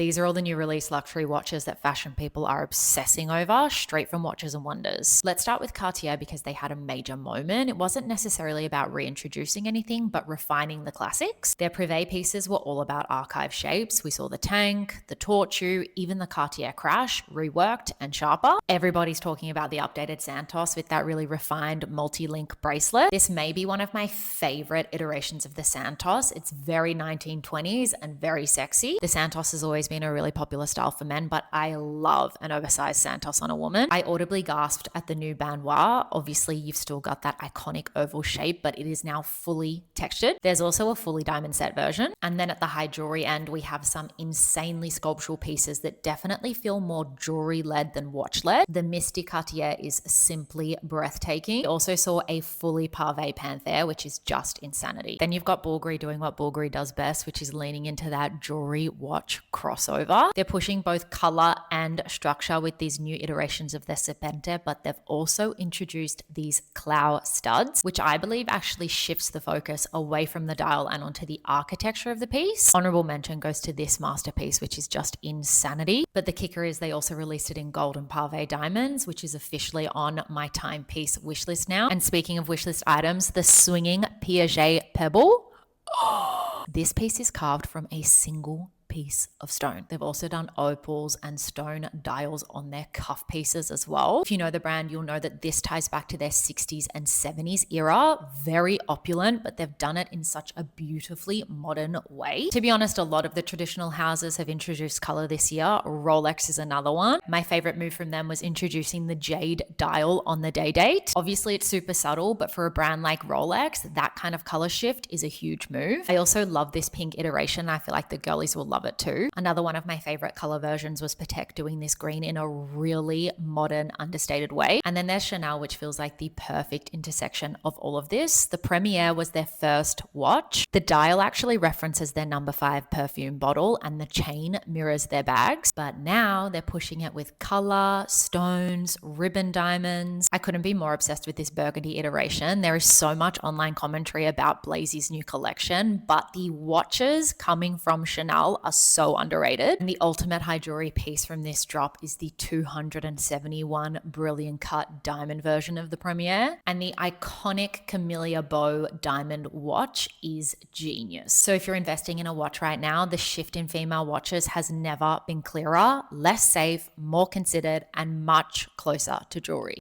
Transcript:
These are all the new release luxury watches that fashion people are obsessing over, straight from Watches and Wonders. Let's start with Cartier because they had a major moment. It wasn't necessarily about reintroducing anything, but refining the classics. Their Privé pieces were all about archive shapes. We saw the tank, the tortue, even the Cartier crash, reworked and sharper. Everybody's talking about the updated Santos with that really refined multi-link bracelet. This may be one of my favorite iterations of the Santos. It's very 1920s and very sexy. The Santos has always been a really popular style for men, but I love an oversized Santos on a woman. I audibly gasped at the new Benoit. Obviously, you've still got that iconic oval shape, but it is now fully textured. There's also a fully diamond set version. And then at the high jewelry end, we have some insanely sculptural pieces that definitely feel more jewelry-led than watch-led. The Misty Cartier is simply breathtaking. We also saw a fully pavé Panthère, which is just insanity. Then you've got Bulgari doing what Bulgari does best, which is leaning into that jewelry watch crossover. They're pushing both color and structure with these new iterations of their Serpente, but they've also introduced these Clou studs, which I believe actually shifts the focus away from the dial and onto the architecture of the piece. Honorable mention goes to this masterpiece, which is just insanity. But the kicker is they also released it in gold and pavé diamonds, which is officially on my timepiece wishlist now. And speaking of wishlist items, the swinging Piaget Pebble. This piece is carved from a single piece of stone. They've also done opals and stone dials on their cuff pieces as well. If you know the brand, you'll know that this ties back to their 60s and 70s era. Very opulent, but they've done it in such a beautifully modern way. To be honest, a lot of the traditional houses have introduced color this year. Rolex is another one. My favorite move from them was introducing the jade dial on the day date. Obviously, it's super subtle, but for a brand like Rolex, that kind of color shift is a huge move. I also love this pink iteration. I feel like the girlies will love it too. Another one of my favorite color versions was Patek doing this green in a really modern, understated way. And then there's Chanel, which feels like the perfect intersection of all of this. The Premiere was their first watch. The dial actually references their number 5 perfume bottle and the chain mirrors their bags. But now they're pushing it with color, stones, ribbon diamonds. I couldn't be more obsessed with this burgundy iteration. There is so much online commentary about Blazy's new collection, but the watches coming from Chanel are so underrated. And the ultimate high jewelry piece from this drop is the 271 brilliant cut diamond version of the Premiere. And the iconic Camellia Bow diamond watch is genius. So if you're investing in a watch right now, the shift in female watches has never been clearer, less safe, more considered, and much closer to jewelry.